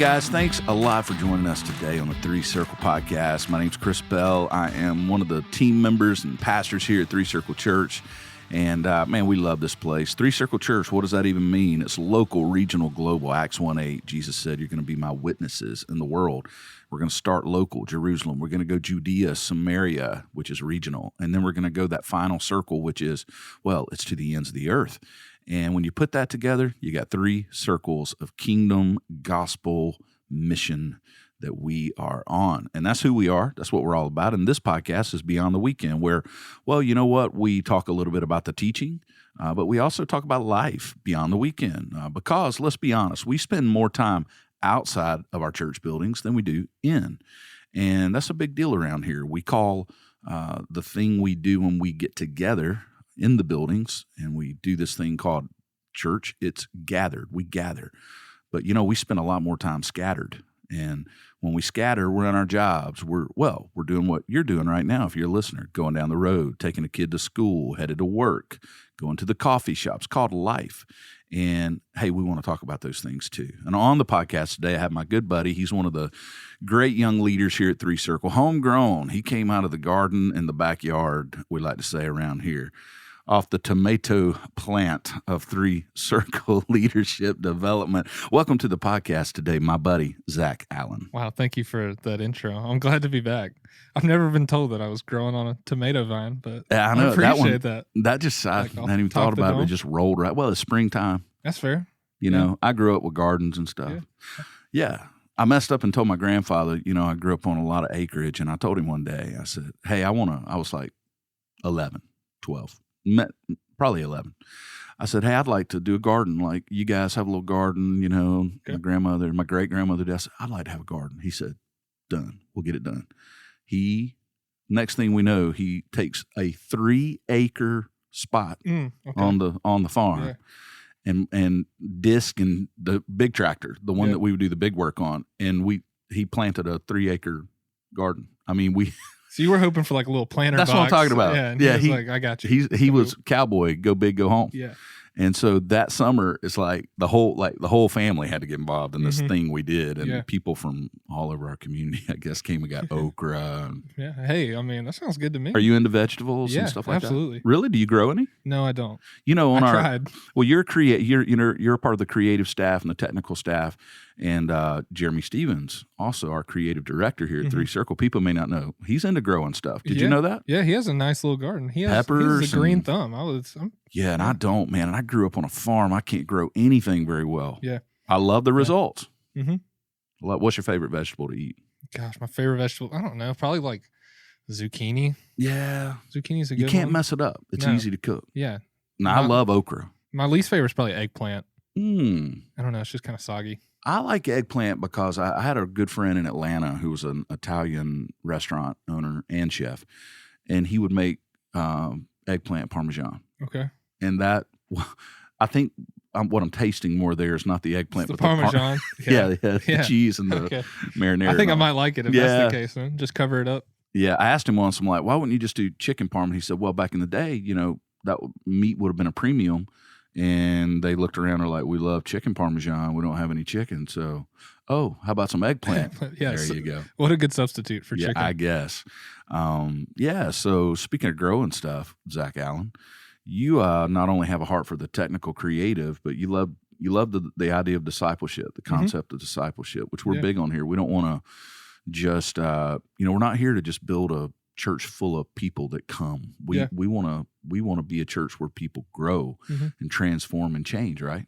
guys, thanks a lot for joining us today on the Three Circle Podcast. My name's Chris Bell. I am one of the team members and pastors here at Three Circle Church. And man, we love this place. Three Circle Church, what does that even mean? It's local, regional, global. Acts 1:8, Jesus said, you're going to be my witnesses in the world. We're going to start local, Jerusalem. We're going to go Judea, Samaria, which is regional. And then we're going to go that final circle, which is, well, it's to the ends of the earth. And when you put that together, you got three circles of kingdom, gospel, mission that we are on. And that's who we are. That's what we're all about. And this podcast is Beyond the Weekend, where, well, you know what? We talk a little bit about the teaching, but we also talk about life beyond the weekend. Because, let's be honest, we spend more time outside of our church buildings than we do in. And that's a big deal around here. We call the thing we do when we get together in the buildings, and we do this thing called church, it's gathered. We gather. But, you know, we spend a lot more time scattered. And when we scatter, we're on our jobs. We're doing what you're doing right now if you're a listener, going down the road, taking a kid to school, headed to work, going to the coffee shops, called life. And, hey, we want to talk about those things too. And on the podcast today, I have my good buddy. He's one of the great young leaders here at Three Circle, homegrown. He came out of the garden in the backyard, we like to say around here, off the tomato plant of Three Circle Leadership Development. Welcome to the podcast today, my buddy, Zach Allen. Wow, thank you for that intro. I'm glad to be back. I've never been told that I was growing on a tomato vine, but I know, I appreciate that. That just, I hadn't even thought about it. It just rolled right. Well, it's springtime. That's fair. You know, I grew up with gardens and stuff. Yeah. I messed up and told my grandfather, you know, I grew up on a lot of acreage, and I told him one day, I said, hey, I was like 11, 12. Probably 11. I said, hey, I'd like to do a garden. Like, you guys have a little garden, you know, my grandmother, my great-grandmother did. I said, I'd like to have a garden. He said, done. We'll get it done. Next thing we know, he takes a 3-acre spot on the farm and disc and the big tractor, the one that we would do the big work on. And he planted a 3-acre garden. I mean, So you were hoping for like a little planter box. That's what I'm talking about. Yeah, and he was like, I got you. He was cowboy, go big, go home. Yeah. And so that summer, it's like the whole family had to get involved in this thing we did, and people from all over our community, I guess, came and got okra. Yeah. Hey, I mean, that sounds good to me. Are you into vegetables and stuff like absolutely. that? Really? Do you grow any? No, I don't. You know, I tried. Well, you're a part of the creative staff and the technical staff, and Jeremy Stevens, also our creative director here at Three Circle. People may not know he's into growing stuff. Did you know that? Yeah, he has a nice little garden. He has peppers, a green thumb. And I don't, man. And I grew up on a farm. I can't grow anything very well. Yeah. I love the results. Mm-hmm. What's your favorite vegetable to eat? Gosh, my favorite vegetable, I don't know. Probably like zucchini. Yeah. Zucchini's a good one. You can't mess it up. It's easy to cook. Yeah. Now, I love okra. My least favorite is probably eggplant. I don't know. It's just kind of soggy. I like eggplant because I had a good friend in Atlanta who was an Italian restaurant owner and chef, and he would make eggplant Parmesan. Okay. And that, I think what I'm tasting more there is not the eggplant, but the Parmesan. The cheese and the marinara. I think I might like it if that's the case, man. Just cover it up. Yeah, I asked him once, I'm like, why wouldn't you just do chicken parm? He said, well, back in the day, you know, that meat would have been a premium. And they looked around and were like, we love chicken Parmesan. We don't have any chicken. So, how about some eggplant? There you go. What a good substitute for chicken. I guess. So speaking of growing stuff, Zach Allen, you not only have a heart for the technical creative, but you love the idea of discipleship, the concept of discipleship, which we're big on here. We don't want to just, we're not here to just build a church full of people that come. We want to be a church where people grow and transform and change, right?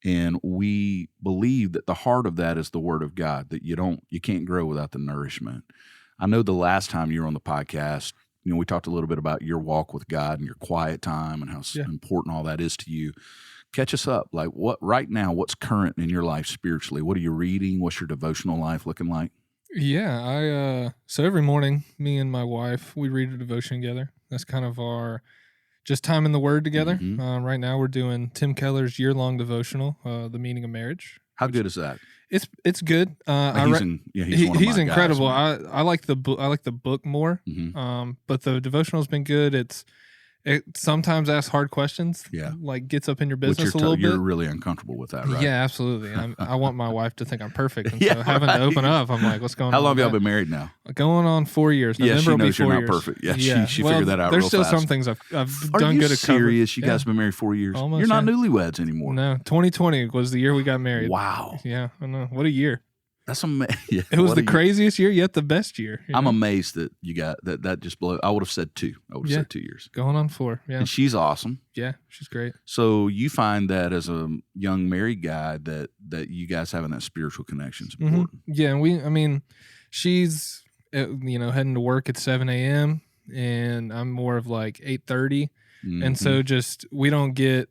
And we believe that the heart of that is the Word of God, that you can't grow without the nourishment. I know the last time you were on the podcast, we talked a little bit about your walk with God and your quiet time and how important all that is to you. Catch us up. Like what's current in your life spiritually? What are you reading? What's your devotional life looking like? Yeah, so every morning, me and my wife, we read a devotion together. That's kind of our just time in the Word together. Right now, we're doing Tim Keller's year-long devotional, The Meaning of Marriage. How good is that? It's good. He's incredible. Guys, I like the book more. But the devotional's been good. It sometimes asks hard questions. Yeah. Like gets up in your Which business a little bit. you're really uncomfortable with that, right? Yeah, absolutely. I want my wife to think I'm perfect. And Yeah, so having to open up, I'm like, what's going How on? long have with y'all that? been married now? Going on 4 years. Yeah, November she will be knows you're 4 not years. perfect. Yeah, she figured that out There's real still fast. some things I've Are done you good at covering. serious? You guys have been married 4 years? Almost, You're not yeah. newlyweds anymore. No, 2020 was the year we got married. Wow. Yeah, I know. What a year. That's amazing. Yeah, It was what the a year. craziest year, yet the best year. you I'm know? amazed that you got that. That just blew. I would have said 2. I would have Yeah. said 2 years. Going on 4. Yeah. And she's awesome. Yeah, she's great. So you find that as a young married guy that you guys having that spiritual connection is important. Yeah, and she's heading to work at 7 a.m. and I'm more of like 8:30, and so just we don't get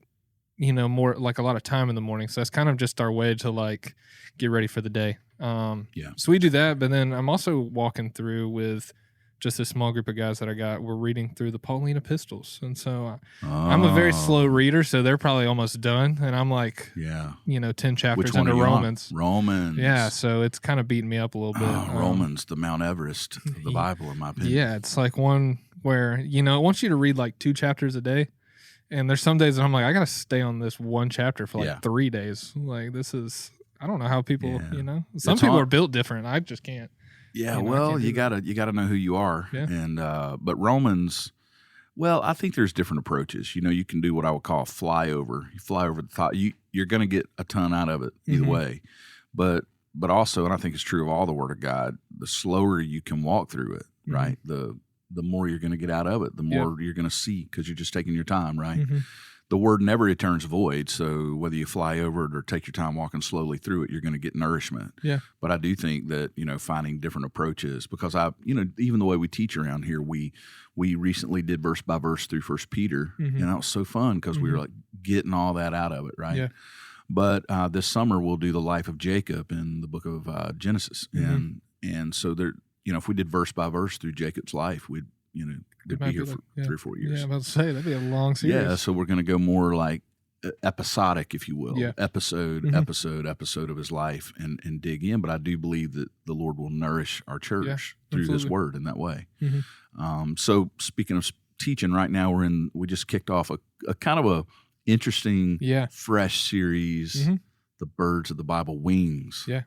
more like a lot of time in the morning. So that's kind of just our way to like get ready for the day. So we do that, but then I'm also walking through with just a small group of guys that I got. We're reading through the Pauline epistles, and so I'm a very slow reader, so they're probably almost done, and I'm like, 10 chapters Which one into are you on? Romans. Romans. Yeah, so it's kind of beating me up a little bit. Romans, the Mount Everest of the Bible, in my opinion. Yeah, it's like one where it wants you to read like 2 chapters a day, and there's some days that I'm like, I gotta stay on this one chapter for like 3 days. Like this is, I don't know how people, some people are built different. I just can't. Yeah, I well, can't you do that. gotta know who you are, Yeah. and but Romans. Well, I think there's different approaches. You can do what I would call flyover. You fly over the top. You're going to get a ton out of it either way, but also, and I think it's true of all the Word of God. The slower you can walk through it, right? The more you're going to get out of it. The more you're going to see because you're just taking your time, right? The Word never returns void. So whether you fly over it or take your time walking slowly through it, you're going to get nourishment. Yeah. But I do think that, finding different approaches, because even the way we teach around here, we recently did verse by verse through 1 Peter, and that was so fun because we were like getting all that out of it, right? Yeah. But this summer we'll do the life of Jacob in the book of Genesis, and so there, if we did verse by verse through Jacob's life, we'd be here for 3 or 4 years. Yeah, I'm about to say that'd be a long series. Yeah, so we're going to go more like episodic, if you will, Yeah. episode of his life, and dig in. But I do believe that the Lord will nourish our church through His absolutely. Word in that way. So speaking of teaching, right now we just kicked off a kind of a interesting, fresh series, The Birds of the Bible Wings. Yeah.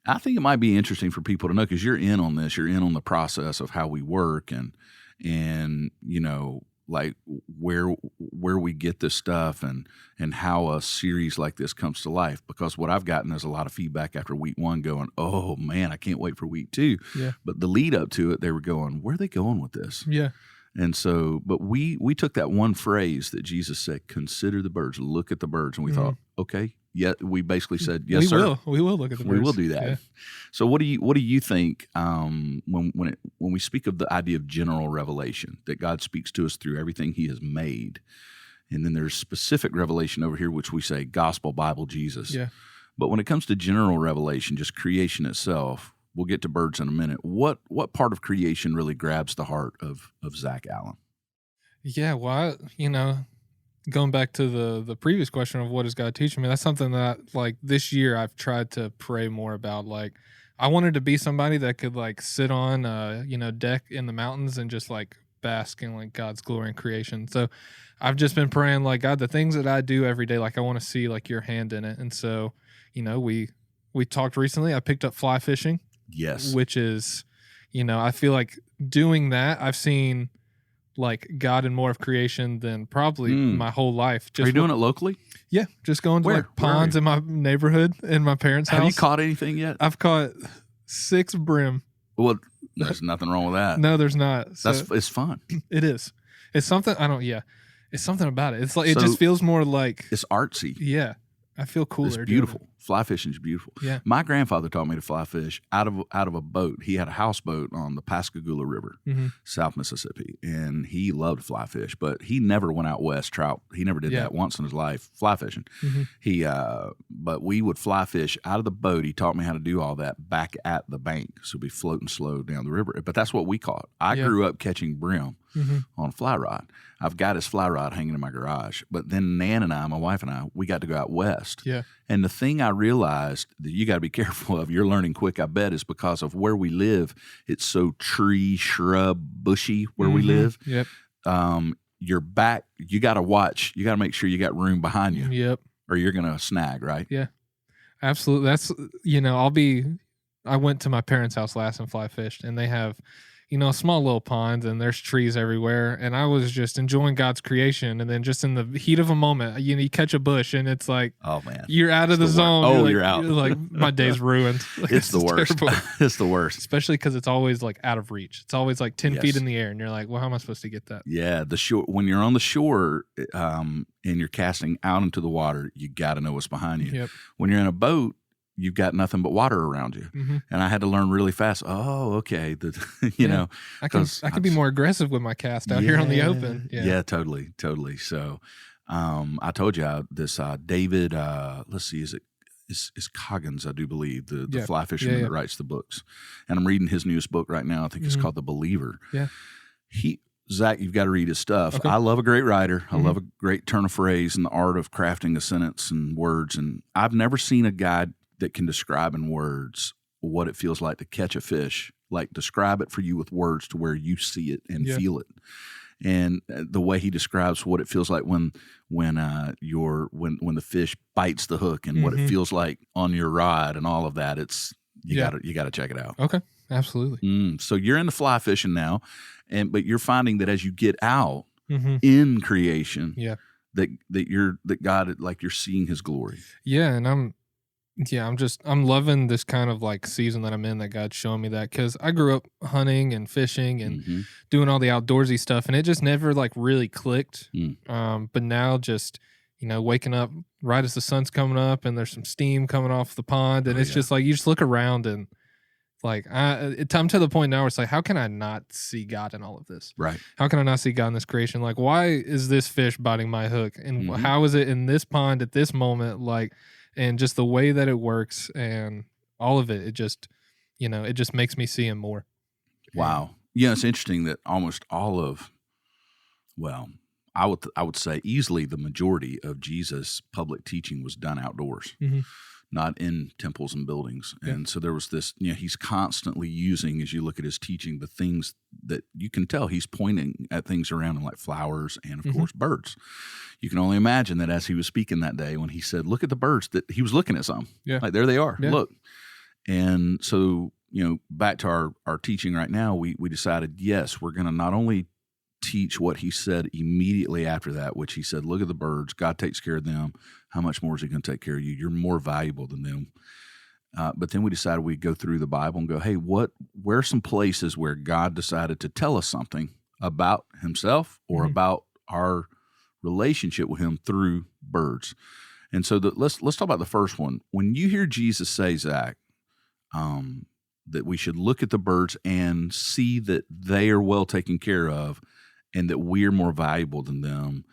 I think it might be interesting for people to know because you're in on this. You're in on the process of how we work and like where we get this stuff and how a series like this comes to life. Because what I've gotten is a lot of feedback after week 1 going, oh man, I can't wait for week 2. Yeah. But the lead up to it, they were going, where are they going with this? Yeah. And so, but we took that one phrase that Jesus said, consider the birds, look at the birds. And we thought, okay, we basically said, yes, sir. We will look at the birds. We will do that. Yeah. So what do you think when we speak of the idea of general revelation, that God speaks to us through everything He has made, and then there's specific revelation over here, which we say gospel, Bible, Jesus. Yeah. But when it comes to general revelation, just creation itself, we'll get to birds in a minute. What part of creation really grabs the heart of Zach Allen? Yeah, well, going back to the previous question of what is God teaching me, that's something that like this year I've tried to pray more about. Like I wanted to be somebody that could like sit on deck in the mountains and just like bask in like God's glory and creation. So I've just been praying like, God, the things that I do every day, like I want to see like your hand in it. And so, we talked recently, I picked up fly fishing. Yes. Which is, I feel like doing that, I've seen like God and more of creation than probably my whole life. Are you doing it locally? Yeah, just going to Where? like ponds in my neighborhood in my parents' house. Have you caught anything yet? I've caught 6 brim. Well, there's nothing wrong with that. No, there's not. So It's fun. it is. It's something it's something about it. It's like it just feels more like it's artsy. Yeah. I feel cooler. It's beautiful. Fly fishing is beautiful. Yeah. My grandfather taught me to fly fish out of a boat. He had a houseboat on the Pascagoula River, South Mississippi, and he loved to fly fish, but he never went out west trout. He never did that once in his life, fly fishing. But we would fly fish out of the boat. He taught me how to do all that back at the bank, so we'd be floating slow down the river. But that's what we caught. I grew up catching brim on a fly rod. I've got his fly rod hanging in my garage. But then Nan and I, my wife and I, we got to go out west. Yeah. And the thing I realized that you got to be careful of, you're learning quick, I bet, is because of where we live. It's so tree, shrub, bushy where we live. Yep. your back, you got to watch. You got to make sure you got room behind you, Yep. or you're going to snag, right? Yeah. Absolutely. That's, I went to my parents' house last and fly fished, and they have, a small little pond, and there's trees everywhere. And I was just enjoying God's creation. And then just in the heat of a moment, you catch a bush, and it's like, oh man, you're out of the zone. Oh, you're out. You're like, my day's ruined. Like, it's the worst. It's the worst. Especially because it's always like out of reach. It's always like 10 feet in the air, and you're like, well, how am I supposed to get that? Yeah, the shore. When you're on the shore, and you're casting out into the water, you got to know what's behind you. Yep. When you're in a boat, you've got nothing but water around you. Mm-hmm. And I had to learn really fast. Oh, okay. I can be more aggressive with my cast out here on the open. Yeah, totally. So, I told you this David. Let's see, is Coggins, I do believe, the fly fisherman that writes the books, and I'm reading his newest book right now. I think it's called The Believer. Yeah. Zach, you've got to read his stuff. Okay. I love a great writer. I love a great turn of phrase and the art of crafting a sentence and words. And I've never seen a guy that can describe in words what it feels like to catch a fish, like describe it for you with words to where you see it and feel it. And the way he describes what it feels like when the fish bites the hook and what it feels like on your rod and all of that, you gotta check it out. Okay, absolutely. So you're into fly fishing now, but you're finding that as you get out in creation, that God, like, you're seeing His glory. Yeah, and I'm loving this kind of like season that I'm in, that God's showing me that, because I grew up hunting and fishing and doing all the outdoorsy stuff, and it just never like really clicked. But now just, waking up right as the sun's coming up and there's some steam coming off the pond, and it's just like, you just look around and like, I'm to the point now where it's like, how can I not see God in all of this? Right. How can I not see God in this creation? Like, why is this fish biting my hook? And how is it in this pond at this moment? Like, and just the way that it works and all of it, it just makes me see Him more. Wow. Yeah, it's interesting that almost all of, I would say easily the majority of Jesus' public teaching was done outdoors, not in temples and buildings. Yeah. And so there was this, He's constantly using, as you look at His teaching, the things that you can tell He's pointing at things around Him, like flowers and, of course, birds. You can only imagine that as He was speaking that day, when He said, look at the birds, that He was looking at some. Yeah. Like, there they are. Yeah. Look. And so, back to our teaching right now, we decided, yes, we're going to not only teach what He said immediately after that, which He said, look at the birds, God takes care of them. How much more is He going to take care of you? You're more valuable than them. But then we decided we'd go through the Bible and go, hey, where are some places where God decided to tell us something about Himself or about our relationship with Him through birds? And so let's talk about the first one. When you hear Jesus say, Zach, that we should look at the birds and see that they are well taken care of and that we're more valuable than them,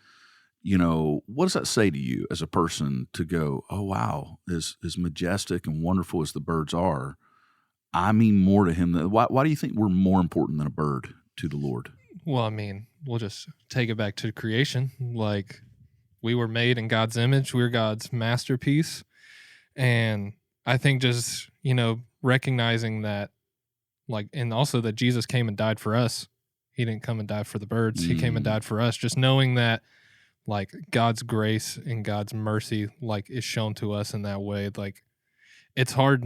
what does that say to you as a person to go, oh, wow, as majestic and wonderful as the birds are, I mean more to Him. Why do you think we're more important than a bird to the Lord? Well, I mean, we'll just take it back to creation. Like, we were made in God's image. We're God's masterpiece. And I think just, recognizing that, like, and also that Jesus came and died for us. He didn't come and die for the birds. He came and died for us. Just knowing that, like, God's grace and God's mercy, like, is shown to us in that way. Like, it's hard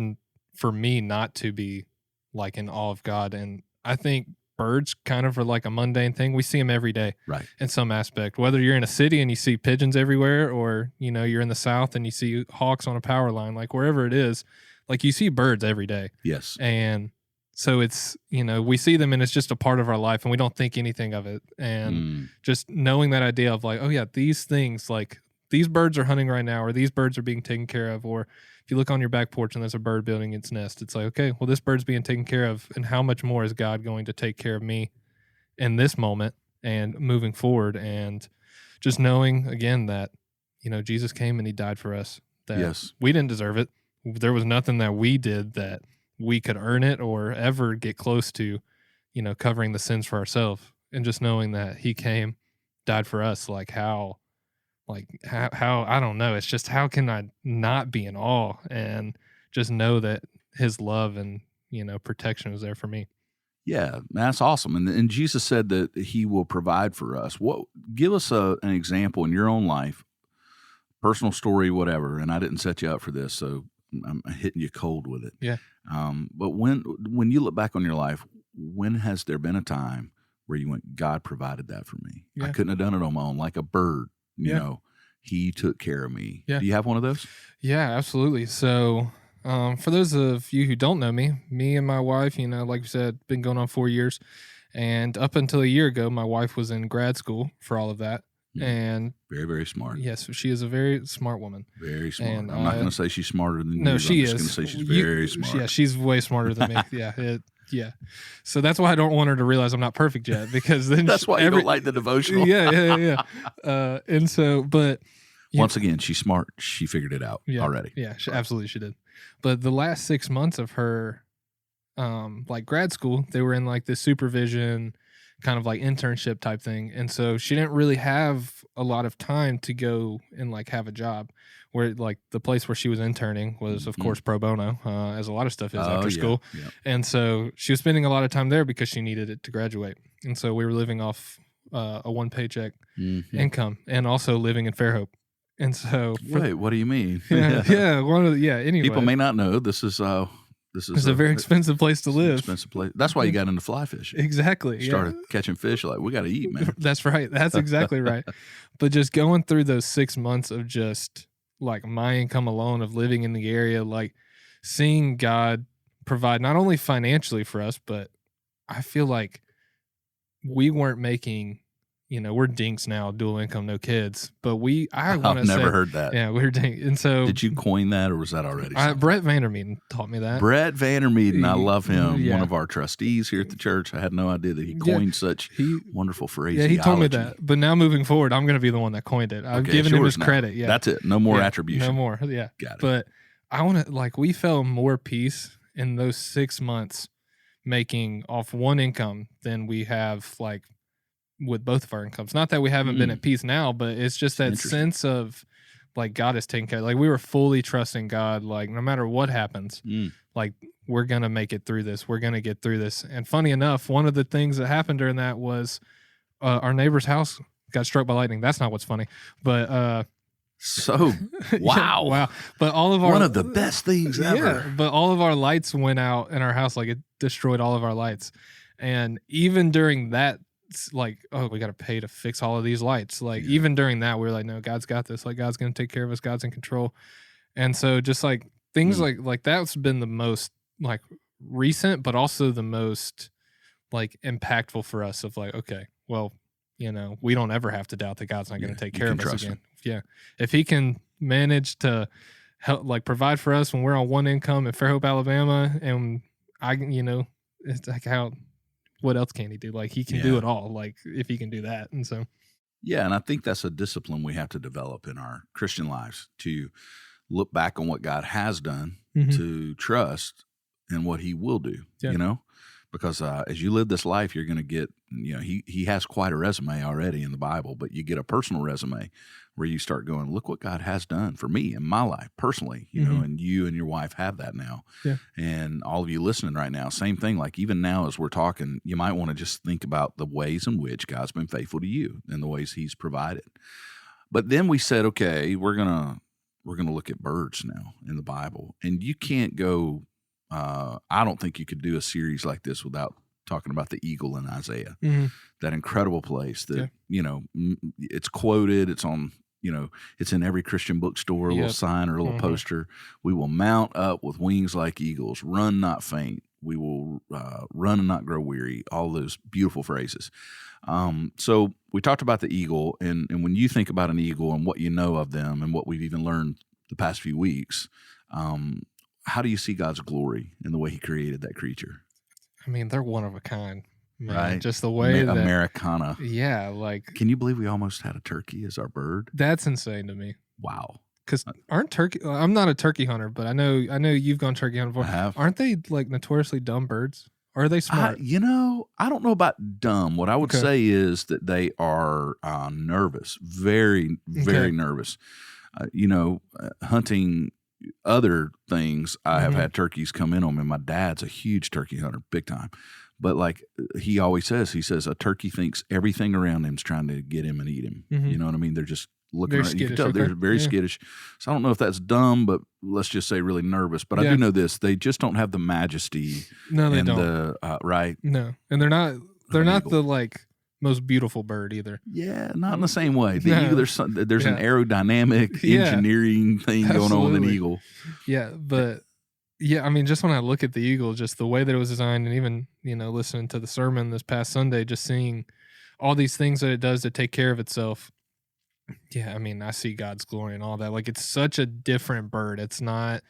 for me not to be, like, in awe of God. And I think birds kind of are like a mundane thing. We see them every day, right? In some aspect, whether you're in a city and you see pigeons everywhere, or, you're in the South and you see hawks on a power line, like, wherever it is, like, you see birds every day. Yes. And so it's, we see them and it's just a part of our life and we don't think anything of it. And just knowing that idea of like, oh yeah, these things, like, these birds are hunting right now, or these birds are being taken care of. Or if you look on your back porch and there's a bird building its nest, it's like, okay, well, this bird's being taken care of. And how much more is God going to take care of me in this moment and moving forward? And just knowing again that, Jesus came and He died for us, that we didn't deserve it. There was nothing that we did that we could earn it or ever get close to, covering the sins for ourselves. And just knowing that He came, died for us, how, I don't know. It's just, how can I not be in awe and just know that His love and, protection is there for me? Yeah, that's awesome. And Jesus said that he will provide for us. Give us an example in your own life, personal story, whatever. And I didn't set you up for this, so I'm hitting you cold with it. Yeah. But when you look back on your life, when has there been a time where you went, God provided that for me? Yeah. I couldn't have done it on my own, like a bird, you Yeah. know, he took care of me. Yeah. Do you have one of those? Yeah, absolutely. So for those of you who don't know me and my wife, like you said, been going on 4 years. And up until a year ago, my wife was in grad school for all of that. And very, very smart. Yes, she is a very smart woman. Very smart. And, I'm not going to say she's smarter than you. No, she is. I'm just going to say she's very smart. Yeah, she's way smarter than me. Yeah. So that's why I don't want her to realize I'm not perfect yet, because then that's why you don't like the devotional. Yeah. And so, but once again, she's smart. She figured it out already. Yeah, absolutely she did. But the last 6 months of her, like grad school, they were in like this supervision kind of like internship type thing. And so she didn't really have a lot of time to go and like have a job, where like the place where she was interning was of course pro bono, as a lot of stuff is after school. Yeah. And so she was spending a lot of time there because she needed it to graduate. And so we were living off a one paycheck income, and also living in Fairhope. And so wait, what do you mean? Anyway, people may not know this is a very expensive place to live. Expensive place. That's why you got into fly fishing. Exactly. Started catching fish. Like, we got to eat, man. That's right. That's exactly right. But just going through those 6 months of just like my income alone, of living in the area, like seeing God provide not only financially for us, but I feel like we weren't making, we're dinks now, dual income, no kids. But I've never heard that. Yeah, we're dinks. And so, did you coin that, or was that already? Brett Vandermeeden taught me that. Brett Vandermeeden, I love him. One of our trustees here at the church. I had no idea that he coined such wonderful phrases. Yeah, he told me that. But now moving forward, I'm going to be the one that coined it. I've given him his credit. Yeah, that's it. No more attribution. No more. Yeah, got it. But I want to we felt more peace in those 6 months making off one income than we have like with both of our incomes. Not that we haven't been at peace now, but it's just that sense of like God is taking care. Like we were fully trusting God. Like no matter what happens, like we're gonna make it through this. We're gonna get through this. And funny enough, one of the things that happened during that was our neighbor's house got struck by lightning. That's not what's funny, but so wow. Wow. But all of our one of the best things ever. Yeah, but all of our lights went out in our house. Like it destroyed all of our lights. And even during that, like, oh, we got to pay to fix all of these lights. Like even during that, we were like, no, God's got this. Like God's going to take care of us. God's in control. And so just like things like that's been the most like recent, but also the most like impactful for us of like, okay, well, we don't ever have to doubt that God's not going to take care of us again. Yeah. If he can manage to help, like provide for us when we're on one income in Fairhope, Alabama, and it's like what else can he do? Like he can do it all. Like if he can do that. And so, yeah. And I think that's a discipline we have to develop in our Christian lives, to look back on what God has done, to trust in what he will do, because as you live this life, you're going to get, he has quite a resume already in the Bible, but you get a personal resume where you start going, look what God has done for me in my life personally, and you and your wife have that now. Yeah. And all of you listening right now, same thing. Like even now as we're talking, you might want to just think about the ways in which God's been faithful to you and the ways he's provided. But then we said, okay, we're going to look at birds now in the Bible. And you can't go, I don't think you could do a series like this without talking about the eagle in Isaiah, that incredible place that, it's quoted, it's on, it's in every Christian bookstore, a little sign or a little poster. We will mount up with wings like eagles, run, not faint. We will run and not grow weary. All those beautiful phrases. So we talked about the eagle, and when you think about an eagle and what you know of them and what we've even learned the past few weeks, how do you see God's glory in the way he created that creature? I mean, they're one of a kind, man. Right? Just the way that Americana. Yeah, like. Can you believe we almost had a turkey as our bird? That's insane to me. Wow. Because aren't turkey? I'm not a turkey hunter, but I know you've gone turkey hunting before. I have. Aren't they like notoriously dumb birds? Or are they smart? I don't know about dumb. What I would say is that they are nervous, very, very nervous. Hunting other things, I have had turkeys come in on me. My dad's a huge turkey hunter, big time. But like he always says, a turkey thinks everything around him's trying to get him and eat him. Mhm. You know what I mean? They're just looking Very around. You can skittish, tell they're okay. very Yeah. skittish. So I don't know if that's dumb, but let's just say really nervous. But I Yeah. do know this: they just don't have the majesty No, they and don't. the right. No, and they're not. They're not eagle. the like most beautiful bird either. Yeah, not in the same way. The No. eagle, there's an Yeah. aerodynamic Yeah. engineering thing going on with an Absolutely. eagle. Yeah, but yeah, I mean, just when I look at the eagle, just the way that it was designed, and even listening to the sermon this past Sunday, just seeing all these things that it does to take care of itself. Yeah, I mean, I see God's glory and all that. Like, it's such a different bird. It's not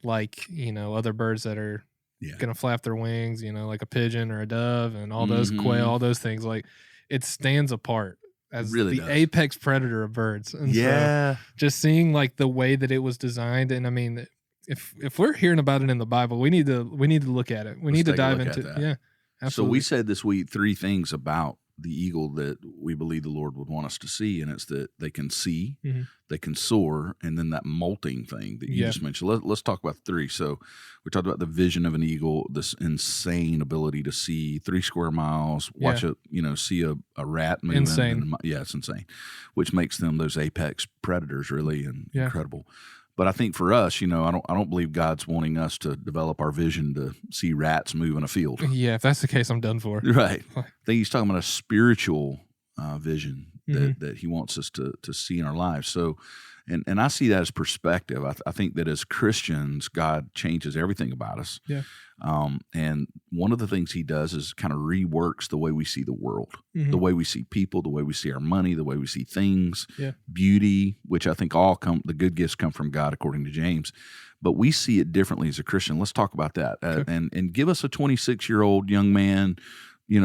like other birds that are Yeah. gonna flap their wings, like a pigeon or a dove and all those Mhm. quail, all those things. Like, it stands apart as really the does. apex predator of birds. And so Yeah. just seeing like the way that it was designed, and I mean, if we're hearing about it in the Bible, we need to look at it. We Let's need to take a dive look into at it. that. Yeah, So absolutely. we said this week 3 things about the eagle that we believe the Lord would want us to see, and it's that they can see, Mhm. they can soar, and then that molting thing that you Yeah. just mentioned. Let's talk about 3. So we talked about the vision of an eagle, this insane ability to see 3 square miles, watch see a rat moving. Insane. Yeah, it's insane, which makes them those apex predators, really, and Yeah. incredible. But I think for us, I don't believe God's wanting us to develop our vision to see rats move in a field. Yeah, if that's the case, I'm done for. Right. I think he's talking about a spiritual vision Mhm. that he wants us to see in our lives. So, and I see that as perspective. I think that as Christians, God changes everything about us. Yeah. And one of the things he does is kind of reworks the way we see the world, Mhm. the way we see people, the way we see our money, the way we see things, Yeah. beauty, which I think the good gifts come from God, according to James. But we see it differently as a Christian. Let's talk about that. Okay. And give us a 26-year-old young man,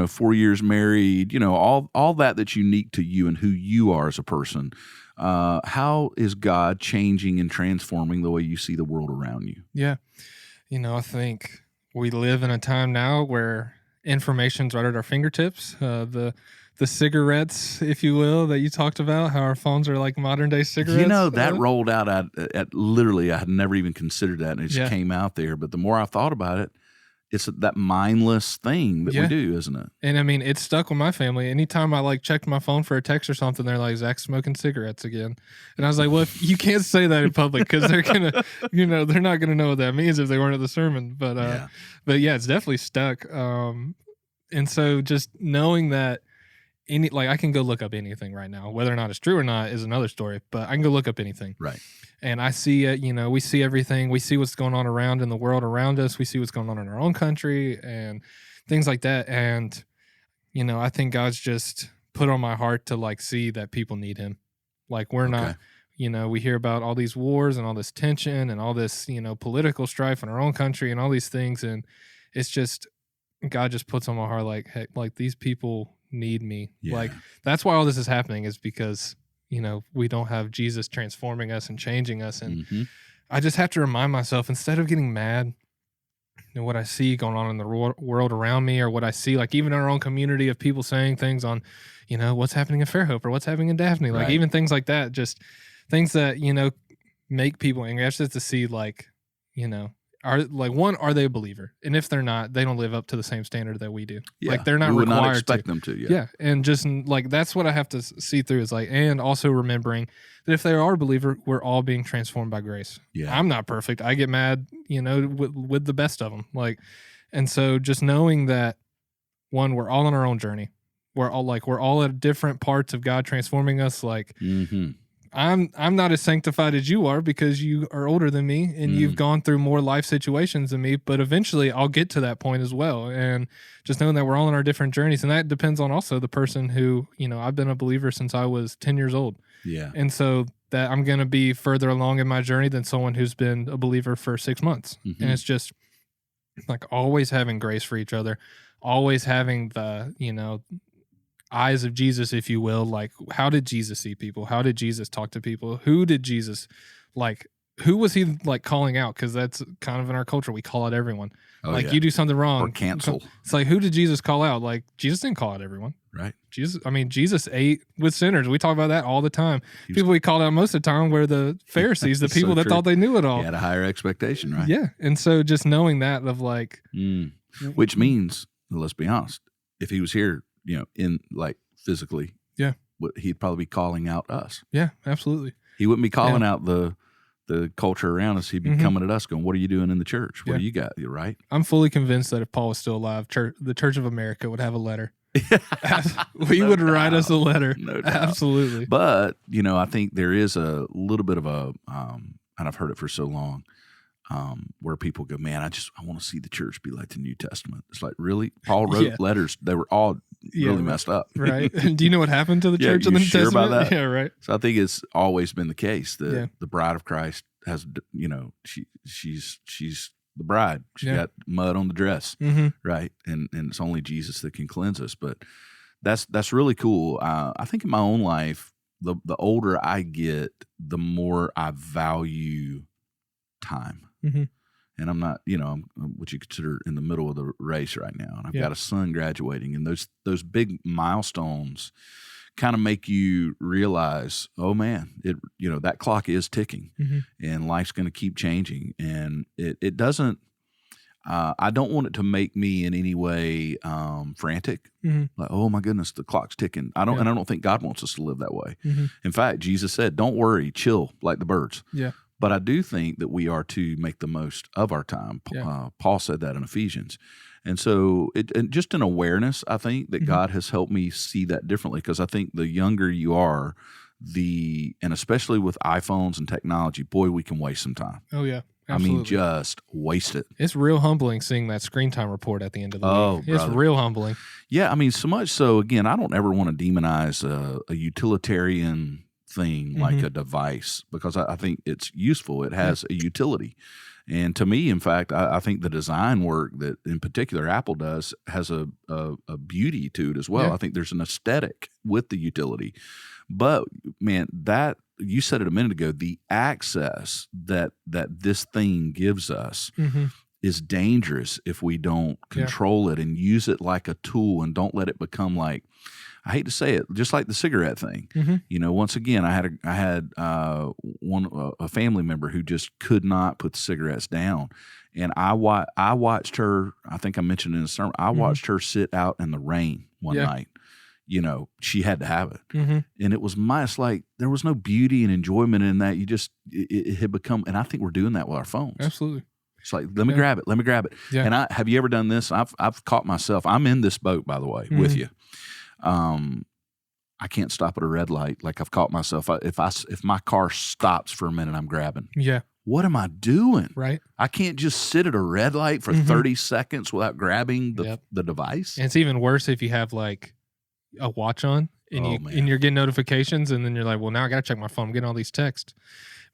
4 years married, all that's unique to you and who you are as a person. How is God changing and transforming the way you see the world around you? Yeah, I think we live in a time now where information's right at our fingertips. The cigarettes, if you will, that you talked about, how our phones are like modern day cigarettes. That rolled out at literally, I had never even considered that, and it just came out there. But the more I thought about it, it's that mindless thing that we do, isn't it? And I mean, it's stuck with my family. Anytime I checked my phone for a text or something, they're like, Zach's smoking cigarettes again. And I was like, well, you can't say that in public because they're going to, they're not going to know what that means if they weren't at the sermon. But yeah, it's definitely stuck. And so just knowing that I can go look up anything right now, whether or not it's true or not is another story, but I can go look up anything. Right. And I see it, we see everything. We see what's going on around in the world around us. We see what's going on in our own country and things like that. And, I think God's just put on my heart to see that people need him. We're not, we hear about all these wars and all this tension and all this, political strife in our own country and all these things. And it's just, God just puts on my heart, hey, these people need me. Yeah. That's why all this is happening is because, we don't have Jesus transforming us and changing us. And I just have to remind myself, instead of getting mad at what I see going on in the world around me, or what I see, even in our own community of people saying things on, what's happening in Fairhope or what's happening in Daphne, Right. even things like that, just things that, make people angry. I just have to see, are they a believer? And if they're not, they don't live up to the same standard that we do. Yeah. They're not we would required not expect to. them to. Yeah. And just that's what I have to see through is and also remembering that if they are a believer, we're all being transformed by grace. Yeah. I'm not perfect. I get mad, with the best of them. And so just knowing that, one, we're all on our own journey. We're all at different parts of God transforming us. I'm not as sanctified as you are because you are older than me and you've gone through more life situations than me, but eventually I'll get to that point as well. And just knowing that we're all on our different journeys, and that depends on also the person who, I've been a believer since I was 10 years old. Yeah. And so that I'm going to be further along in my journey than someone who's been a believer for 6 months. And it's just always having grace for each other, always having the, eyes of Jesus, if you will. How did Jesus see people? How did Jesus talk to people? Who did Jesus who was he calling out? Because that's kind of in our culture, we call out everyone. Oh, yeah. You do something wrong Or cancel. It's who did Jesus call out? Jesus didn't call out everyone. Right. Jesus ate with sinners. We talk about that all the time. People we called out most of the time were the Pharisees, the people So that true. thought they knew it all. He had a higher expectation, right? Yeah. And so just knowing that of Which means let's be honest, if he was here, in like physically, Yeah. he'd probably be calling out us. Yeah, absolutely. He wouldn't be calling out the culture around us. He'd be coming at us going, what are you doing in the church? What do you got? You're right. I'm fully convinced that if Paul was still alive, the Church of America would have a letter. We would write us a letter. No doubt. Absolutely. But, I think there is a little bit of a, and I've heard it for so long, where people go, man, I want to see the church be like the New Testament. It's like, really? Paul wrote letters. They were all really messed up. Right. Do you know what happened to the church in the New Testament? About that? Yeah, right. So I think it's always been the case that the bride of Christ has, she's the bride. She got mud on the dress, right? And it's only Jesus that can cleanse us. But that's really cool. I think in my own life, the older I get, the more I value time. And I'm not, I'm what you consider in the middle of the race right now. And I've got a son graduating, and those big milestones kind of make you realize, oh man, that clock is ticking, and life's going to keep changing. And it doesn't, I don't want it to make me in any way frantic. Like, oh my goodness, the clock's ticking. And I don't think God wants us to live that way. In fact, Jesus said, don't worry, chill like the birds. Yeah. But I do think that we are to make the most of our time. Paul said that in Ephesians. And so and just an awareness, I think, that God has helped me see that differently, because I think the younger you are, and especially with iPhones and technology, boy, we can waste some time. Oh, yeah. Absolutely. I mean, just waste it. It's real humbling seeing that screen time report at the end of the week. It's real humbling. Yeah, I mean, so much so, again, I don't ever want to demonize a utilitarian thing like a device, because I think it's useful. It has a utility. And to me, in fact, I think the design work that in particular Apple does has a beauty to it as well. I think there's an aesthetic with the utility. But man, that you said it a minute ago, the access that this thing gives us is dangerous if we don't control it and use it like a tool, and don't let it become like, I hate to say it, just like the cigarette thing. Once again, I had a family member who just could not put the cigarettes down, and I watched her. I think I mentioned in the sermon, I watched her sit out in the rain one night. She had to have it, and it was it's like there was no beauty and enjoyment in that. It had become, and I think we're doing that with our phones. Absolutely. It's like, let me grab it. Yeah. And have you ever done this? I've caught myself. I'm in this boat, by the way, with you. I can't stop at a red light. Like, I've caught myself. If my car stops for a minute, I'm grabbing. Yeah. What am I doing? Right. I can't just sit at a red light for 30 seconds without grabbing the device. And it's even worse if you have like a watch on and you're getting notifications, and then you're like, well, now I got to check my phone. I'm getting all these texts.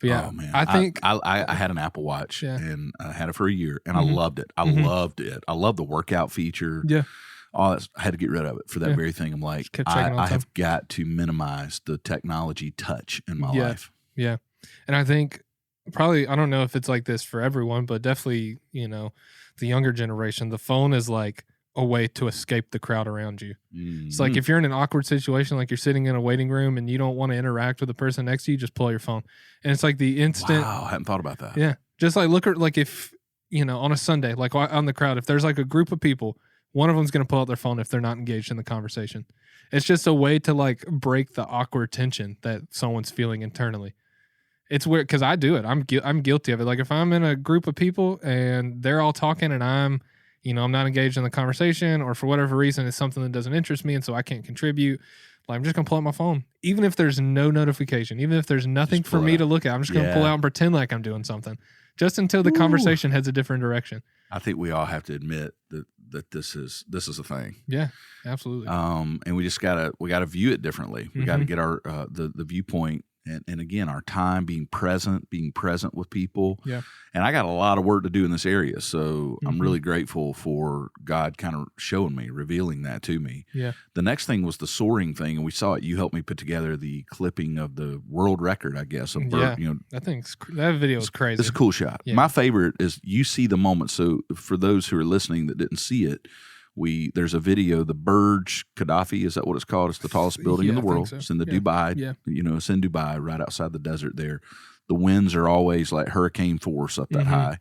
But yeah, I think I had an Apple Watch and I had it for a year, and I loved it. I loved it. I love the workout feature. Yeah. I had to get rid of it for that very thing. I'm like, I have got to minimize the technology touch in my life. Yeah. And I think probably, I don't know if it's like this for everyone, but definitely, the younger generation, the phone is like a way to escape the crowd around you. It's like if you're in an awkward situation, like you're sitting in a waiting room and you don't want to interact with the person next to you, just pull out your phone. And it's like the instant. Wow, I hadn't thought about that. Yeah. Just like look at, like if, on a Sunday, like on the crowd, if there's like a group of people, one of them's going to pull out their phone if they're not engaged in the conversation. It's just a way to like break the awkward tension that someone's feeling internally. It's weird because I do it. I'm guilty of it. Like if I'm in a group of people and they're all talking and I'm not engaged in the conversation, or for whatever reason, it's something that doesn't interest me, and so I can't contribute. Like, I'm just going to pull out my phone. Even if there's no notification, even if there's nothing for me to look at, I'm just going to pull out and pretend like I'm doing something just until the conversation heads a different direction. I think we all have to admit that this is a thing. Yeah, absolutely. And we just gotta view it differently. We got to get our the viewpoint. And again, our time being present with people. Yeah. And I got a lot of work to do in this area. So I'm really grateful for God kind of showing me, revealing that to me. Yeah. The next thing was the soaring thing. And we saw it. You helped me put together the clipping of the world record, I guess, of bird. That video is crazy. It's a cool shot. Yeah. My favorite is you see the moment. So for those who are listening that didn't see it, There's a video, the Burj Khalifa, is that what it's called? It's the tallest building in the world. So. It's in the Dubai. Yeah. It's in Dubai, right outside the desert there. The winds are always like hurricane force up that high.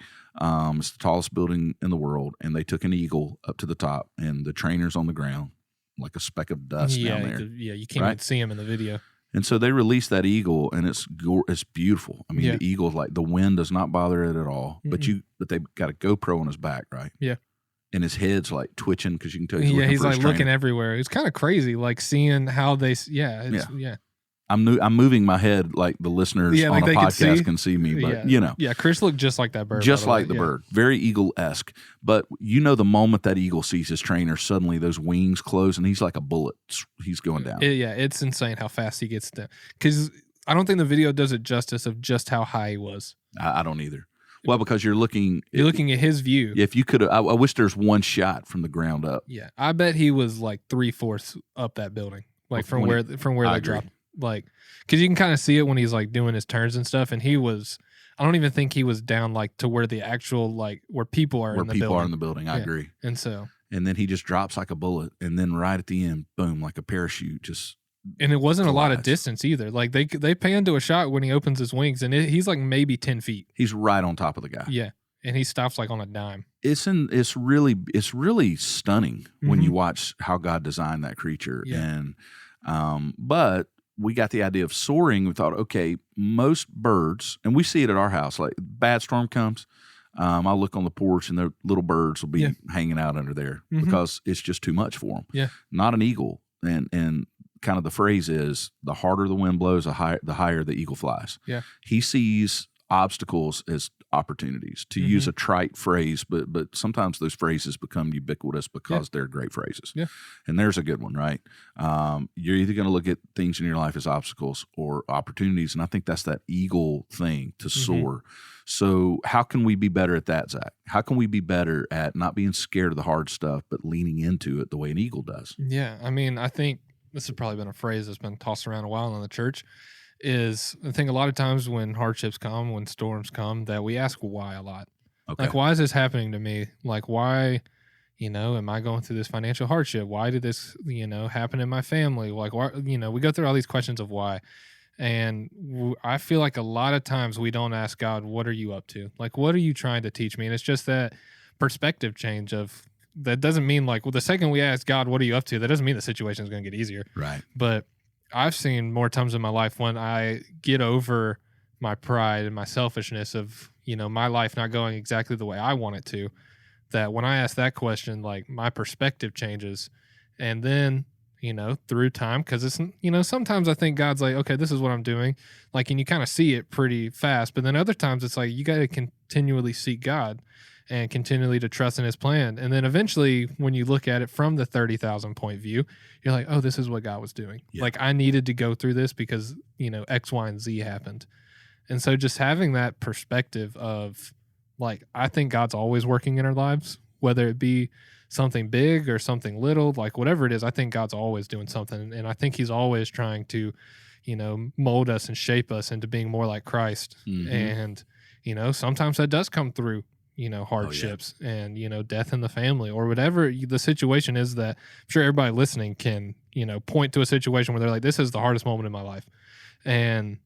It's the tallest building in the world, and they took an eagle up to the top, and the trainer's on the ground like a speck of dust down there. You can't even see him in the video. And so they released that eagle, and it's beautiful. I mean, the eagle, like the wind does not bother it at all. But they've got a GoPro on his back, right? Yeah. And his head's like twitching because you can tell he's looking he's for like his looking trainer. everywhere. It's kind of crazy, like seeing how they. I'm moving my head like the listeners on like the they podcast can see me, but Chris looked just like that bird, just like the bird, very eagle-esque. But the moment that eagle sees his trainer, suddenly those wings close, and he's like a bullet. He's going down. It's insane how fast he gets down. Because I don't think the video does it justice of just how high he was. I don't either. Well, because you're looking at his view. If you could, I wish there's one shot from the ground up. Yeah, I bet he was like 3/4 up that building, like from where they dropped. Like, because you can kind of see it when he's like doing his turns and stuff, and he was. I don't even think he was down like to where the actual like where people are in the building. I agree. And then he just drops like a bullet, and then right at the end, boom, like a parachute, just. And it wasn't a lot of distance either. Like they pan to a shot when he opens his wings, and he's like maybe 10 feet. He's right on top of the guy. Yeah, and he stops like on a dime. It's really stunning when you watch how God designed that creature. Yeah. And but we got the idea of soaring. We thought, okay, most birds, and we see it at our house. Like bad storm comes, I'll look on the porch, and the little birds will be hanging out under there because it's just too much for them. Yeah, not an eagle, and kind of the phrase is the harder the wind blows, the higher the eagle flies. Yeah, he sees obstacles as opportunities, to use a trite phrase, but sometimes those phrases become ubiquitous because they're great phrases. Yeah. And there's a good one, right? You're either going to look at things in your life as obstacles or opportunities, and I think that's that eagle thing, to soar. So how can we be better at that, Zach? How can we be better at not being scared of the hard stuff, but leaning into it the way an eagle does? Yeah, I mean, I think this has probably been a phrase that's been tossed around a while in the church. I think a lot of times when hardships come, when storms come, that we ask why a lot. Okay. Like, why is this happening to me? Like, why, am I going through this financial hardship? Why did this, happen in my family? Like, why, we go through all these questions of why. And I feel like a lot of times we don't ask God, what are you up to? Like, what are you trying to teach me? And it's just that perspective change of, that doesn't mean like, well, the second we ask God, what are you up to? That doesn't mean the situation is going to get easier. Right. But I've seen more times in my life when I get over my pride and my selfishness of, my life not going exactly the way I want it to, that when I ask that question, like my perspective changes. And then, through time, because it's, sometimes I think God's like, okay, this is what I'm doing. Like, and you kind of see it pretty fast. But then other times it's like, you got to continually seek God and continually to trust in his plan. And then eventually when you look at it from the 30,000 point view, you're like, oh, this is what God was doing. Yeah. Like I needed to go through this because, X, Y, and Z happened. And so just having that perspective of like, I think God's always working in our lives, whether it be something big or something little, like whatever it is, I think God's always doing something. And I think he's always trying to, mold us and shape us into being more like Christ. And, sometimes that does come through, hardships and, death in the family or whatever the situation is, that I'm sure everybody listening can, point to a situation where they're like, this is the hardest moment in my life. And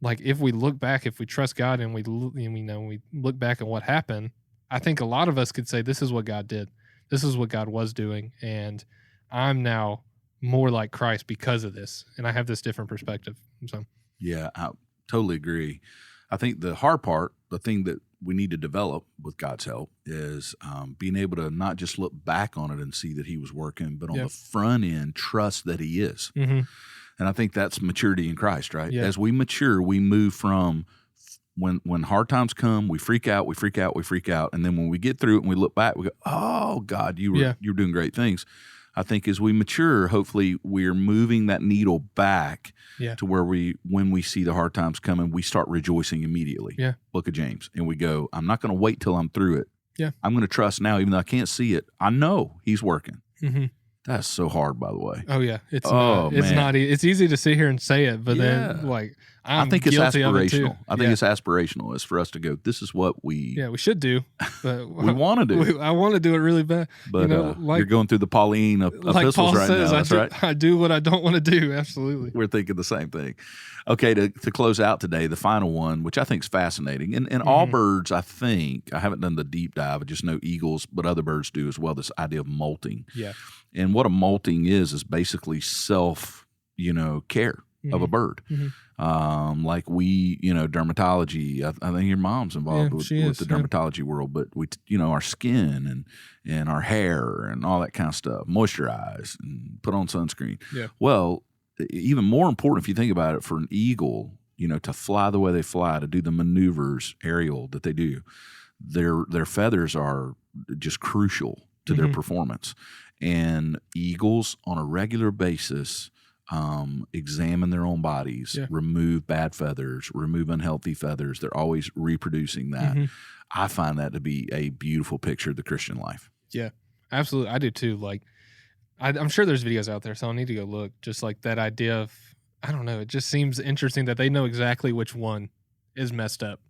like, if we look back, if we trust God and we look back at what happened, I think a lot of us could say, this is what God did. This is what God was doing. And I'm now more like Christ because of this. And I have this different perspective. So, yeah, I totally agree. I think the hard part, the thing that we need to develop with God's help is being able to not just look back on it and see that he was working, but on the front end, trust that he is. And I think that's maturity in Christ, right? Yeah. As we mature, we move from when hard times come, we freak out. And then when we get through it and we look back, we go, oh, God, you're doing great things. I think as we mature, hopefully we're moving that needle back to where when we see the hard times coming, we start rejoicing immediately. Yeah. Book of James. And we go, I'm not going to wait till I'm through it. Yeah. I'm going to trust now, even though I can't see it. I know he's working. That's so hard, by the way. Oh yeah, it's man. not. It's easy to sit here and say it, but then like I think it's aspirational. I think Yeah. it's aspirational. It's for us to go, this is what we should do. But we want to do. I want to do it really bad. But you're going through the Pauline epistles like Paul right says, now. That's right. I do what I don't want to do. Absolutely. We're thinking the same thing. Okay, to close out today, the final one, which I think is fascinating. And all birds, I think, I haven't done the deep dive. I just know eagles, but other birds do as well, this idea of molting. Yeah. And what a molting is basically self, care of a bird. Like we, dermatology, I think your mom's involved with the dermatology world, but we, our skin and our hair and all that kind of stuff, moisturize and put on sunscreen. Yeah. Well, even more important, if you think about it, for an eagle, to fly the way they fly, to do the maneuvers aerial that they do, their feathers are just crucial to their performance. And eagles on a regular basis examine their own bodies, remove bad feathers, remove unhealthy feathers. They're always reproducing that. I find that to be a beautiful picture of the Christian life. Yeah, absolutely. I do too. Like, I'm sure there's videos out there, so I'll need to go look. Just like that idea of, I don't know, it just seems interesting that they know exactly which one is messed up.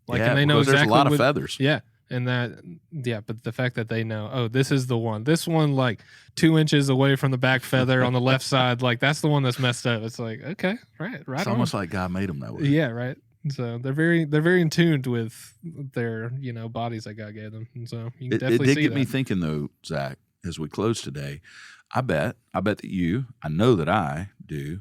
Like, and they know exactly there's a lot of feathers. Yeah. And but the fact that they know, oh, this is the one. This one, like 2 inches away from the back feather on the left side, like that's the one that's messed up. It's like, okay, right. It's almost like God made them that way. Yeah, right. So they're very in tune with their bodies that God gave them, and so you can definitely see it did get me thinking though, Zach. As we close today, I bet that I know that I do.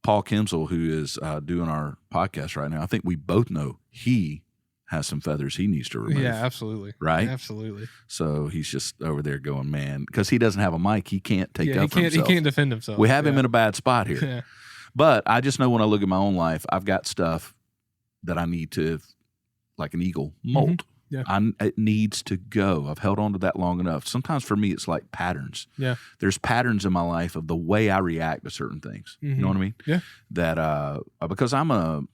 Paul Kimsel, who is doing our podcast right now, I think we both know he has some feathers he needs to remove. Yeah, absolutely. Right? Absolutely. So he's just over there going, man, because he doesn't have a mic, he can't take up for himself. He can't defend himself. We have him in a bad spot here. Yeah. But I just know when I look at my own life, I've got stuff that I need to, like an eagle, molt. Yeah. It needs to go. I've held on to that long enough. Sometimes for me, it's like patterns. Yeah. There's patterns in my life of the way I react to certain things. You know what I mean? Yeah. That because I'm the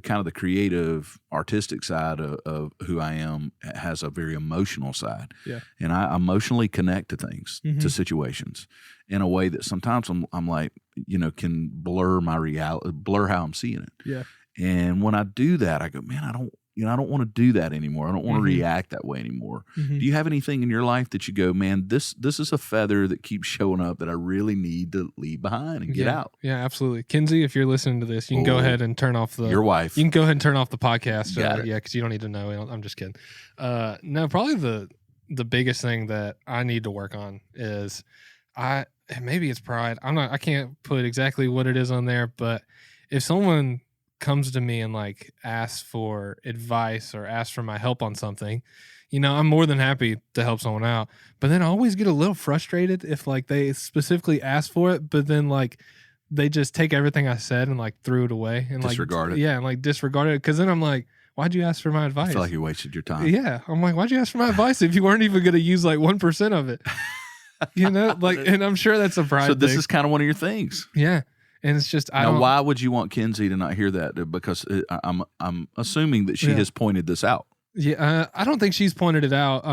kind of the creative, artistic side of who I am has a very emotional side. Yeah. And I emotionally connect to things, to situations in a way that sometimes I'm like, can blur my reality, blur how I'm seeing it. Yeah. And when I do that, I go, man, I don't want to do that anymore. I don't want to react that way anymore. Do you have anything in your life that you go, man, this is a feather that keeps showing up that I really need to leave behind and get out? Yeah, absolutely. Kinsey, if you're listening to this, you can go ahead and turn off your wife. You can go ahead and turn off the podcast. Yeah, because you don't need to know. I'm just kidding. No, probably the biggest thing that I need to work on is maybe it's pride. I can't put exactly what it is on there, but if someone comes to me and like asks for advice or asks for my help on something, I'm more than happy to help someone out. But then I always get a little frustrated if like they specifically ask for it, but then like they just take everything I said and like threw it away and disregard it. Yeah, and like disregard it. Because then I'm like, why'd you ask for my advice? I feel like you wasted your time. Yeah, I'm like, why'd you ask for my advice if you weren't even going to use like 1% of it? And I'm sure that's a pride. So this thing. is kind of one of your things. Yeah. And it's just, why would you want Kinsey to not hear that? Because I'm assuming that she has pointed this out. Yeah, I don't think she's pointed it out.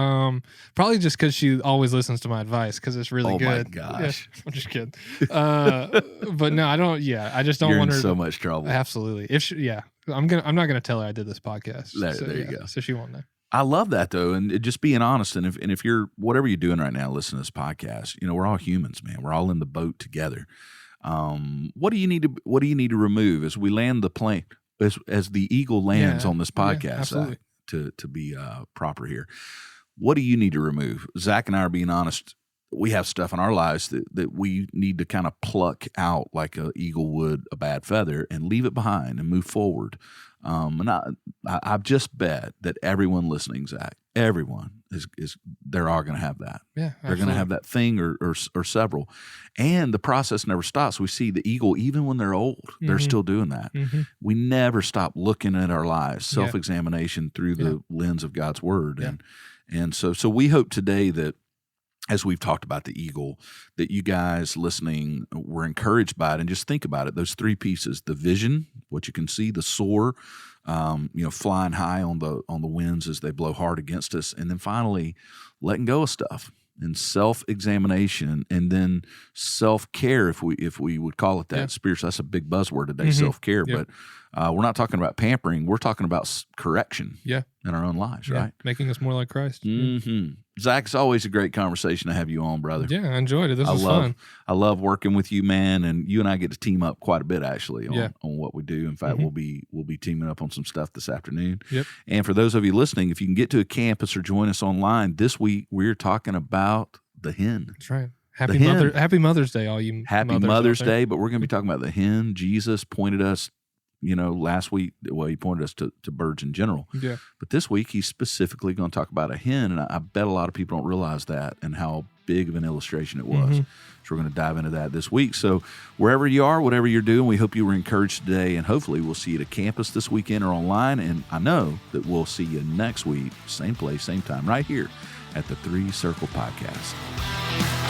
Probably just because she always listens to my advice because it's really good. Oh my gosh, yeah, I'm just kidding. But no, I don't. Yeah, I just don't want her. You're in so much trouble. Absolutely. I'm not gonna tell her I did this podcast. There you go. So she won't know. I love that though, and just being honest. And if you're whatever you're doing right now, listen to this podcast. We're all humans, man. We're all in the boat together. What do you need to remove as we land the plane, as the eagle lands on this podcast? To be proper here, what do you need to remove? Zach and I are being honest. We have stuff in our lives that we need to kind of pluck out like an eagle would a bad feather and leave it behind and move forward. And I've just bet that everyone listening, Zach, everyone they're all going to have that. Yeah, they're going to have that thing or several. And the process never stops. We see the eagle, even when they're old, they're still doing that. We never stop looking at our lives, self-examination through the lens of God's word. Yeah. And so we hope today that, as we've talked about the eagle, that you guys listening were encouraged by it. And just think about it, those three pieces: the vision, what you can see, the soar, flying high on the winds as they blow hard against us, and then finally letting go of stuff and self-examination, and then self-care, if we would call it that. Yeah. Spiritual, that's a big buzzword today, self-care. Yep. But we're not talking about pampering. We're talking about correction in our own lives, right? Making us more like Christ. Mm-hmm. Zach, it's always a great conversation to have you on, brother. Yeah, I enjoyed it. This was fun. I love working with you, man, and you and I get to team up quite a bit actually on what we do. In fact, we'll be teaming up on some stuff this afternoon. Yep. And for those of you listening, if you can get to a campus or join us online this week, we're talking about the hen. That's right. Happy Mother's Day, all you Happy Mother's Day, but we're going to be talking about the hen. Jesus pointed us, last week, he pointed us to birds in general. Yeah. But this week, he's specifically going to talk about a hen, and I bet a lot of people don't realize that and how big of an illustration it was. So we're going to dive into that this week. So wherever you are, whatever you're doing, we hope you were encouraged today, and hopefully we'll see you at campus this weekend or online, and I know that we'll see you next week, same place, same time, right here at the Three Circle Podcast.